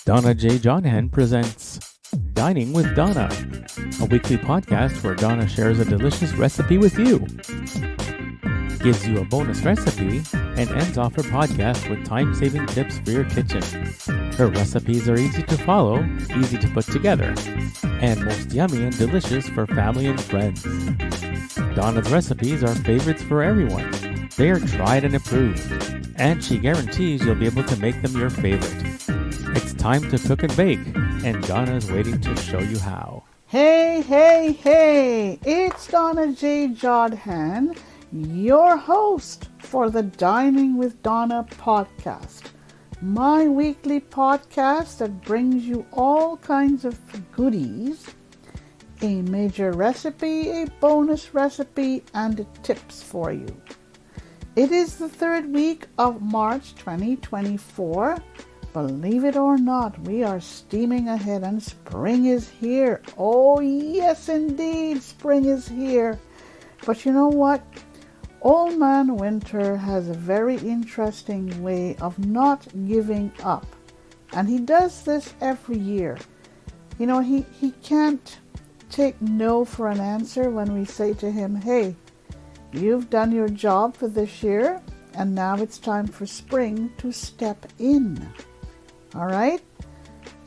Donnajodhan presents Dining with Donna, a weekly podcast where Donna shares a delicious recipe with you, gives you a bonus recipe, and ends off her podcast with time-saving tips for your kitchen. Her recipes are easy to follow, easy to put together, and most yummy and delicious for family and friends. Donna's recipes are favorites for everyone. They are tried and approved, and she guarantees you'll be able to make them your favorite. It's time to cook and bake, and Donna is waiting to show you how. Hey, it's Donnajodhan, your host for the Dining with Donna podcast, my weekly podcast that brings you all kinds of goodies, a major recipe, a bonus recipe, and tips for you. It is the third week of March 2024. Believe it or not, we are steaming ahead and spring is here. Oh yes indeed, spring is here. But you know what? Old Man Winter has a very interesting way of not giving up. And he does this every year. You know, he can't take no for an answer when we say to him, hey, you've done your job for this year and now it's time for spring to step in. All right?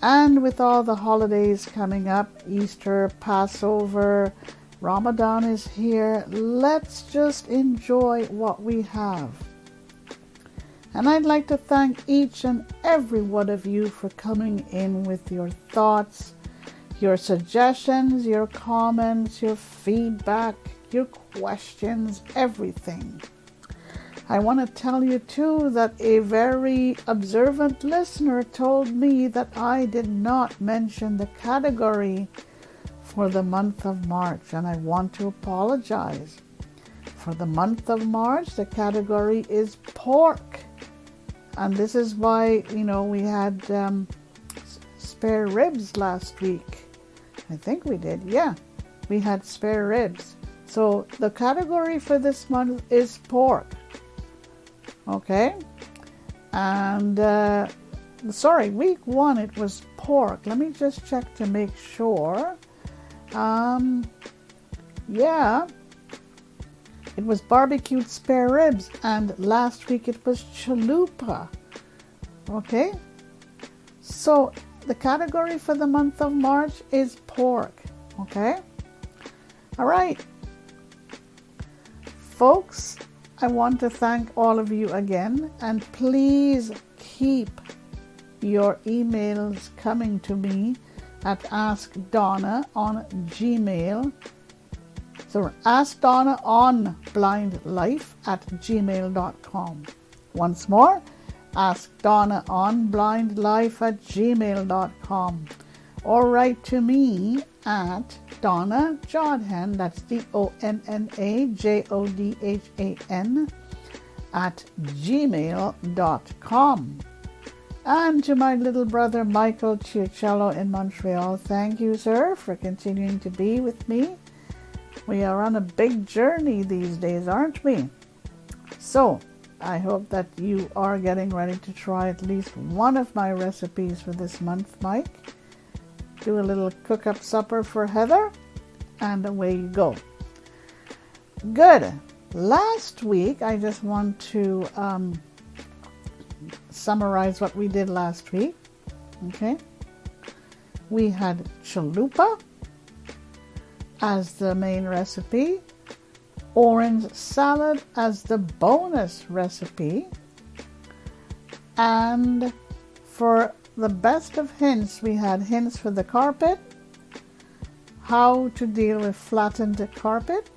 And with all the holidays coming up, Easter, Passover, Ramadan is here, let's just enjoy what we have. And I'd like to thank each and every one of you for coming in with your thoughts, your suggestions, your comments, your feedback, your questions, everything. I want to tell you too that a very observant listener told me that I did not mention the category for the month of March, and I want to apologize. For the month of March, the category is pork. And this is why, we had spare ribs last week. I think we did, yeah. We had spare ribs. So the category for this month is pork. Okay, and week 1 it was pork. Let me just check to make sure. It was barbecued spare ribs, and last week it was chalupa. Okay, so the category for the month of March is pork. Okay, all right, folks. I want to thank all of you again, and please keep your emails coming to me at askdonna on Gmail. So askdonnaonblindlife at gmail.com. Once more, askdonnaonblindlife at gmail.com. Or write to me at donnajodhan, that's donnajodhan at gmail.com. And to my little brother Michael Chiucello in Montreal, thank you, sir, for continuing to be with me. We are on a big journey these days, aren't we? So I hope that you are getting ready to try at least one of my recipes for this month, Mike. Do a little cook-up supper for Heather, and away you go. Good. Last week, I just want to summarize what we did last week. Okay. We had chalupa as the main recipe, orange salad as the bonus recipe, and for the best of hints, we had hints for the carpet, how to deal with flattened carpet,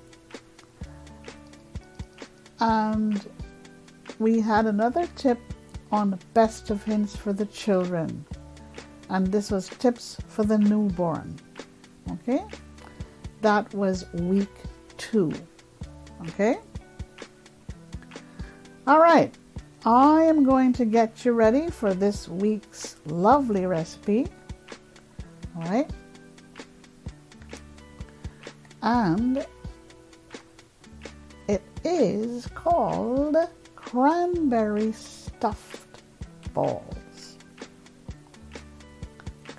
and we had another tip on best of hints for the children, and this was tips for the newborn. Okay, that was week 2. Okay, all right. I am going to get you ready for this week's lovely recipe. All right. And it is called cranberry stuffed balls.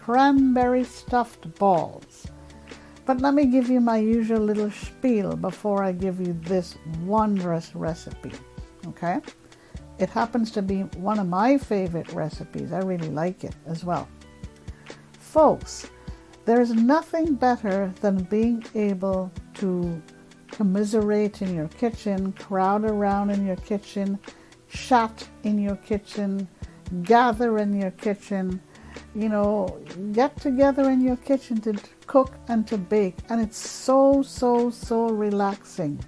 cranberry stuffed balls. But let me give you my usual little spiel before I give you this wondrous recipe, okay? It happens to be one of my favorite recipes. I really like it as well. Folks, there's nothing better than being able to commiserate in your kitchen, crowd around in your kitchen, chat in your kitchen, gather in your kitchen, get together in your kitchen to cook and to bake. And it's so relaxing.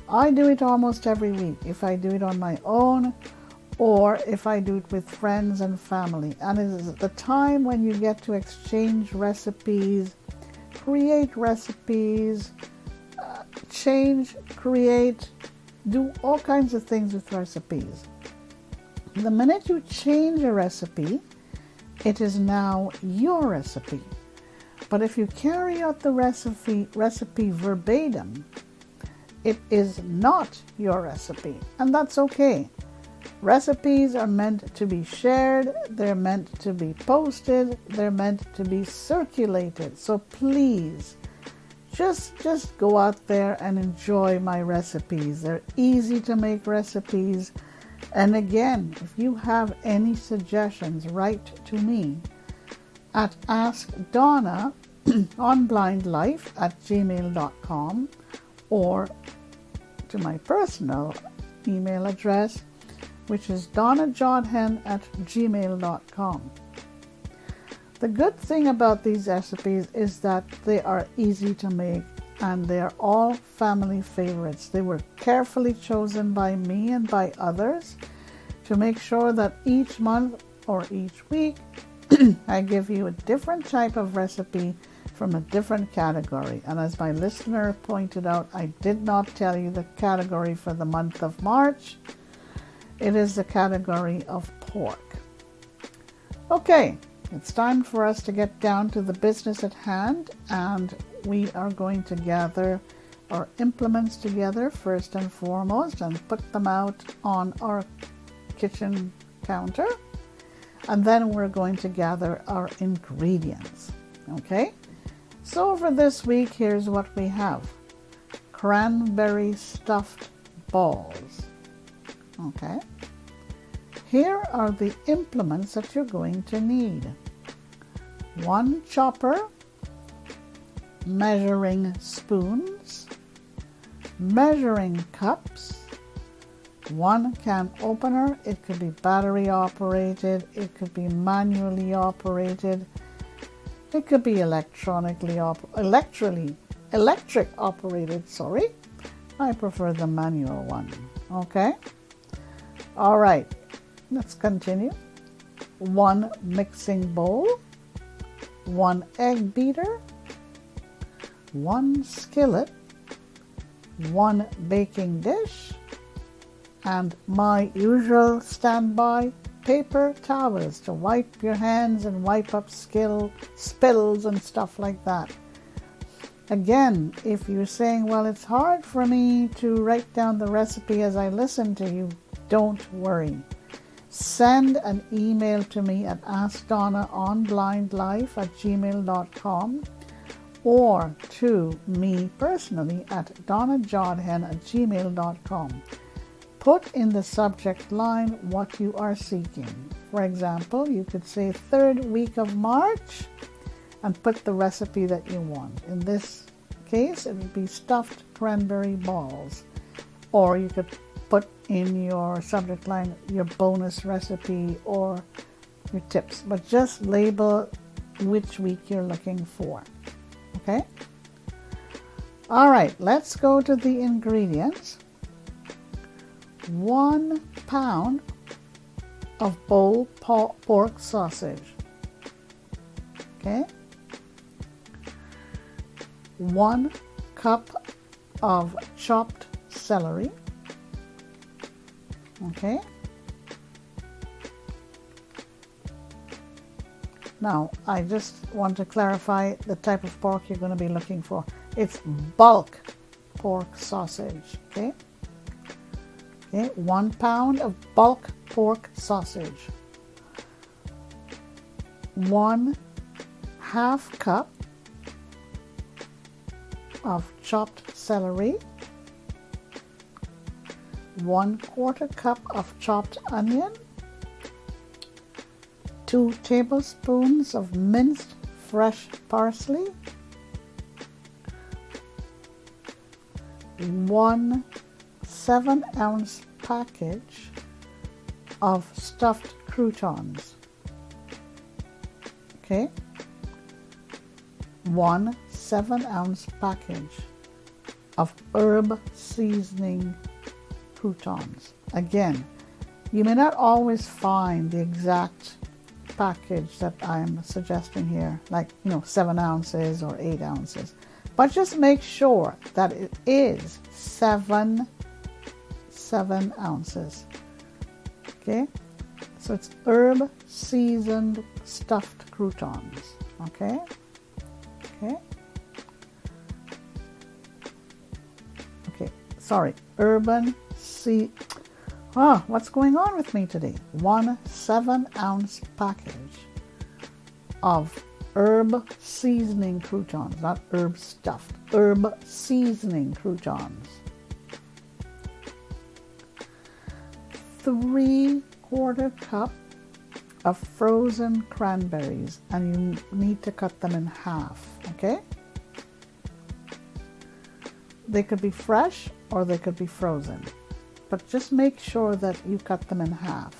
I do it almost every week, if I do it on my own or if I do it with friends and family. And it is the time when you get to exchange recipes, create recipes, change, create, do all kinds of things with recipes. The minute you change a recipe, it is now your recipe. But if you carry out the recipe verbatim, it is not your recipe, and that's okay. Recipes are meant to be shared, they're meant to be posted, they're meant to be circulated. So please, just go out there and enjoy my recipes. They're easy to make recipes. And again, if you have any suggestions, write to me at askdonnaonblindlife@gmail.com or to my personal email address, which is donnajodhan@gmail.com. The good thing about these recipes is that they are easy to make and they are all family favorites. They were carefully chosen by me and by others to make sure that each month or each week I give you a different type of recipe from a different category. And as my listener pointed out, I did not tell you the category for the month of March. It is the category of pork. Okay, it's time for us to get down to the business at hand, and we are going to gather our implements together first and foremost and put them out on our kitchen counter, and then we're going to gather our ingredients. Okay, so for this week, here's what we have: cranberry stuffed balls. Okay, here are the implements that you're going to need: one chopper, measuring spoons, measuring cups, one can opener. It could be battery operated, it could be manually operated, it could be electric operated, I prefer the manual one. Okay, all right, let's continue. One mixing bowl, one egg beater, one skillet, one baking dish, and my usual standby paper towels to wipe your hands and wipe up spills and stuff like that. Again, if you're saying, well, it's hard for me to write down the recipe as I listen to you, don't worry. Send an email to me at askdonnaonblindlife@gmail.com or to me personally at donnajodhan@gmail.com. Put in the subject line what you are seeking. For example, you could say 3rd week of March and put the recipe that you want. In this case, it would be stuffed cranberry balls. Or you could put in your subject line your bonus recipe or your tips, but just label which week you're looking for. Okay? All right, let's go to the ingredients. 1 pound of whole pork sausage. Okay? 1 cup of chopped celery. Okay? Now, I just want to clarify the type of pork you're going to be looking for. It's bulk pork sausage. Okay? Okay, 1 pound of bulk pork sausage. 1 half cup of chopped celery, 1/4 cup of chopped onion, 2 tablespoons of minced fresh parsley, 1 7-ounce package of stuffed croutons. Okay, 1 7-ounce package of herb seasoning croutons. Again, you may not always find the exact package that I'm suggesting here, like 7 ounces or 8 ounces, but just make sure that it is 7 ounces. Okay, so it's herb seasoned stuffed croutons. Okay. Sorry, what's going on with me today? 1 7-ounce package of herb seasoning croutons, not herb stuffed, herb seasoning croutons. 3/4 cup of frozen cranberries, and you need to cut them in half. Okay, they could be fresh or they could be frozen, but just make sure that you cut them in half.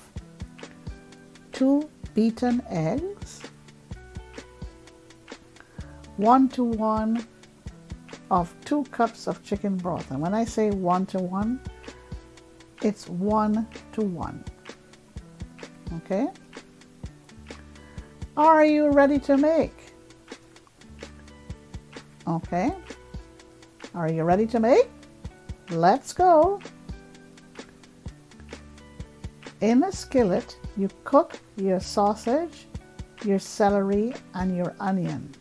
2 beaten eggs, 1-to-1 of 2 cups of chicken broth. And when I say 1-to-1, it's 1-to-1. Okay? Are you ready to make? Okay. Are you ready to make? Let's go. In a skillet, you cook your sausage, your celery, and your onion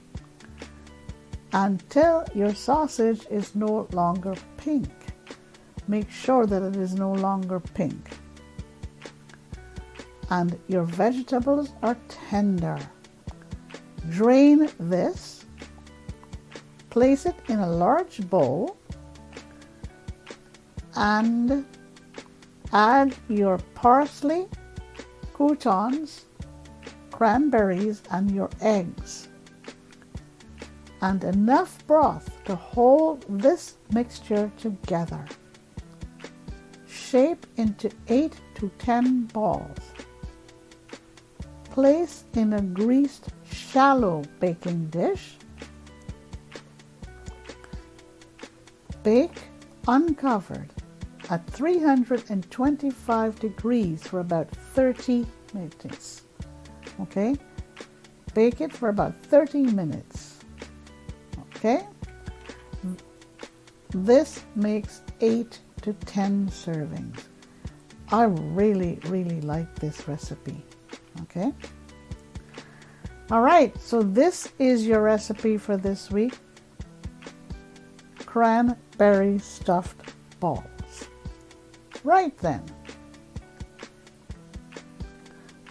until your sausage is no longer pink. Make sure that it is no longer pink. And your vegetables are tender. Drain this, place it in a large bowl, and add your parsley, croutons, cranberries, and your eggs, and enough broth to hold this mixture together. Shape into 8 to 10 balls. Place in a greased, shallow baking dish. Bake uncovered at 325 degrees for about 30 minutes. Okay? Bake it for about 30 minutes. Okay? This makes 8 to 10 servings. I really, really like this recipe. Okay? All right, so this is your recipe for this week. Cranberry stuffed balls. Right then,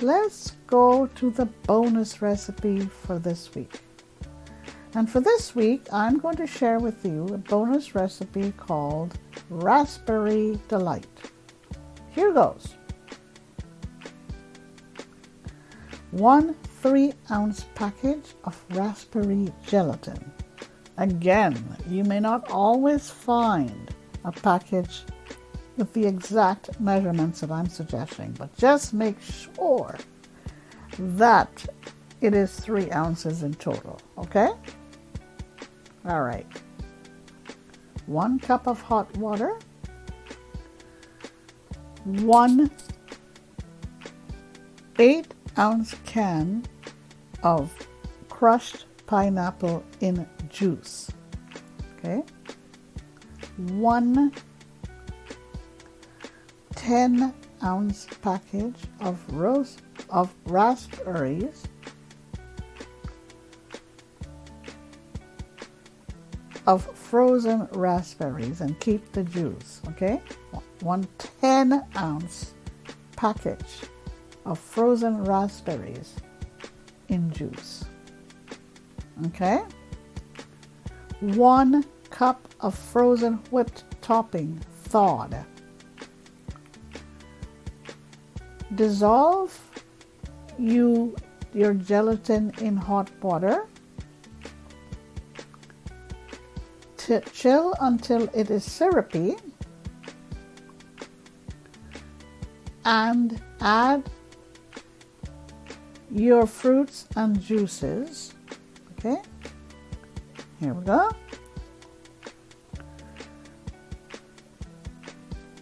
let's go to the bonus recipe for this week. And for this week, I'm going to share with you a bonus recipe called Raspberry Delight. Here goes. 1 3-ounce package of raspberry gelatin. Again, you may not always find a package with the exact measurements that I'm suggesting, but just make sure that it is 3 ounces in total, okay? All right. 1 cup of hot water, 1 8-ounce can of crushed pineapple in juice. Okay. 1 10-ounce package of raspberries, of frozen raspberries, and keep the juice. Okay. 1 10-ounce package of frozen raspberries in juice. Okay? 1 cup of frozen whipped topping, thawed. Dissolve your gelatin in hot water. Chill until it is syrupy, and add your fruits and juices. Okay, here we go.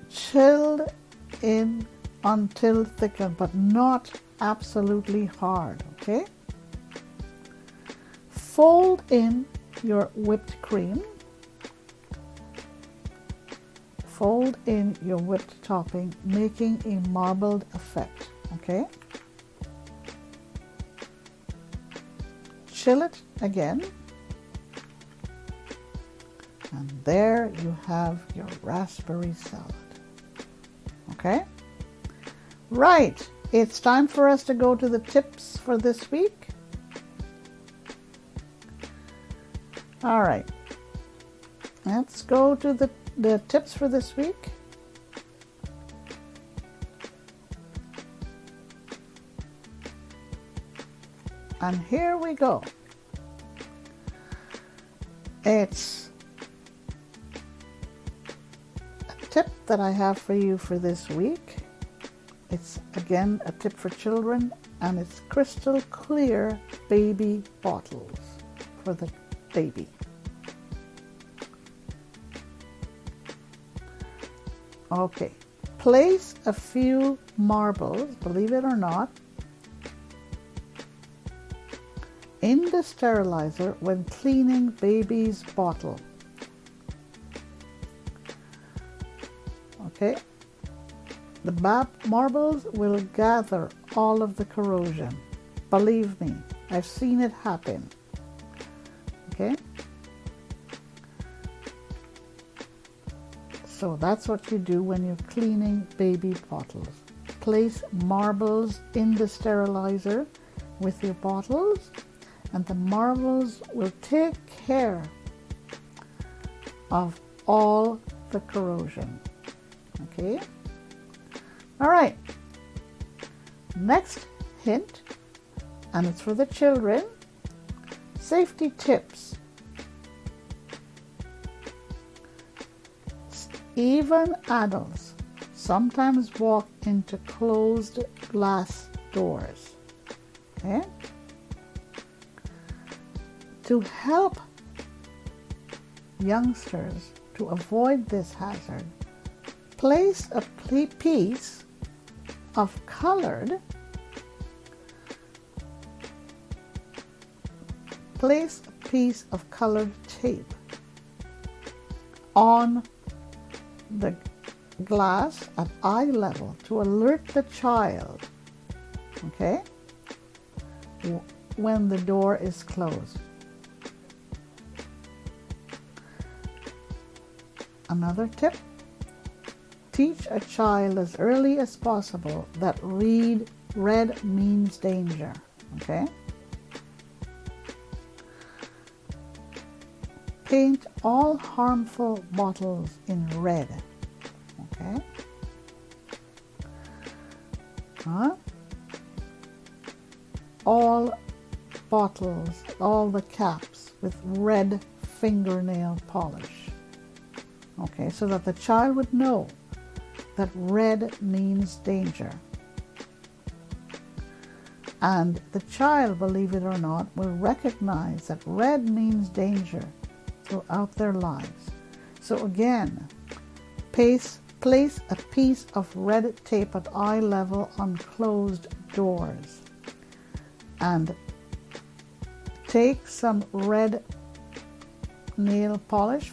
Chilled in until thickened, but not absolutely hard. Okay, fold in your whipped cream. Fold in your whipped topping, making a marbled effect. Okay, chill it again, and there you have your raspberry salad. Okay, right, it's time for us to go to the tips for this week. All right, let's go to the tips for this week. And here we go. It's a tip that I have for you for this week. It's again a tip for children, and it's crystal clear baby bottles for the baby. Okay, place a few marbles, believe it or not, in the sterilizer when cleaning baby's bottle. Okay, the marbles will gather all of the corrosion. Believe me, I've seen it happen. Okay, so that's what you do when you're cleaning baby bottles. Place marbles in the sterilizer with your bottles, and the marbles will take care of all the corrosion. Okay? All right. Next hint, and it's for the children. Safety tips. Even adults sometimes walk into closed glass doors. Okay? To help youngsters to avoid this hazard, place a piece of colored tape on the glass at eye level to alert the child, okay, when the door is closed. Another tip, teach a child as early as possible that red means danger, okay? Paint all harmful bottles in red, okay? All bottles, all the caps with red fingernail polish. Okay, so that the child would know that red means danger. And the child, believe it or not, will recognize that red means danger throughout their lives. So again, place a piece of red tape at eye level on closed doors. And take some red fingernail polish,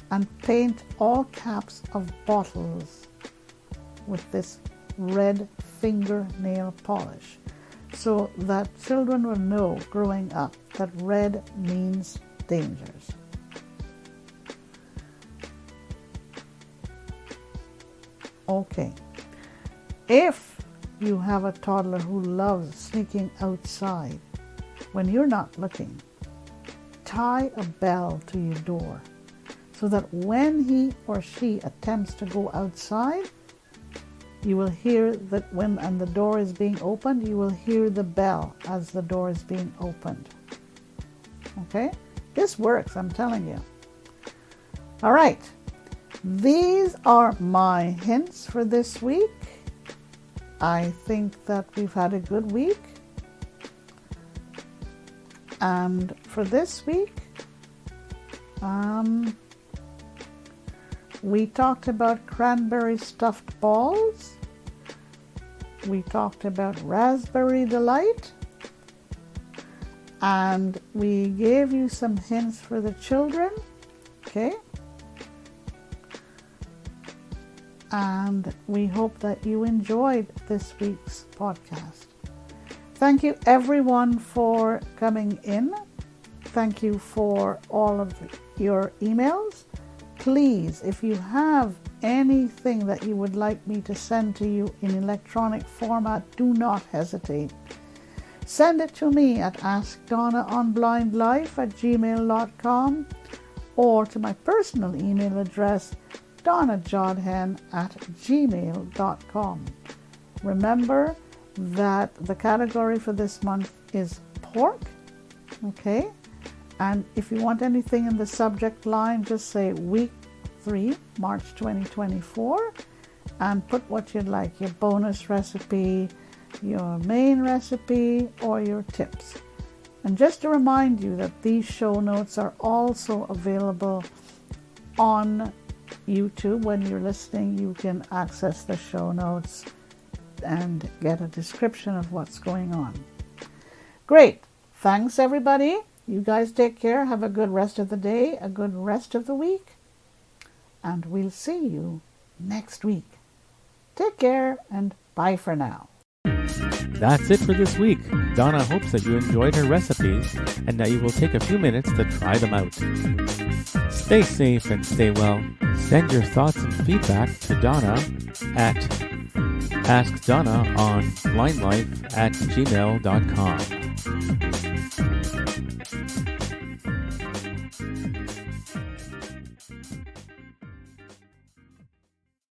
and paint all caps of bottles with this red fingernail polish, so that children will know growing up that red means dangers. Okay, if you have a toddler who loves sneaking outside when you're not looking, tie a bell to your door so that when he or she attempts to go outside, you will hear that when the door is being opened, you will hear the bell as the door is being opened. Okay? This works, I'm telling you. All right. These are my hints for this week. I think that we've had a good week. And for this week, we talked about cranberry stuffed balls. We talked about raspberry delight. And we gave you some hints for the children. Okay? And we hope that you enjoyed this week's podcast. Thank you everyone for coming in. Thank you for all of your emails. Please, if you have anything that you would like me to send to you in electronic format, do not hesitate. Send it to me at askdonnaonblindlife@gmail.com or to my personal email address, donnajodhan@gmail.com. Remember that the category for this month is pork, okay? And if you want anything in the subject line, just say week 3, March 2024, and put what you'd like, your bonus recipe, your main recipe, or your tips. And just to remind you that these show notes are also available on YouTube. When you're listening, you can access the show notes and get a description of what's going on. Great. Thanks, everybody. You guys take care. Have a good rest of the day, a good rest of the week, and we'll see you next week. Take care, and bye for now. That's it for this week. Donna hopes that you enjoyed her recipes and that you will take a few minutes to try them out. Stay safe and stay well. Send your thoughts and feedback to Donna at askdonnaonblindlife@gmail.com.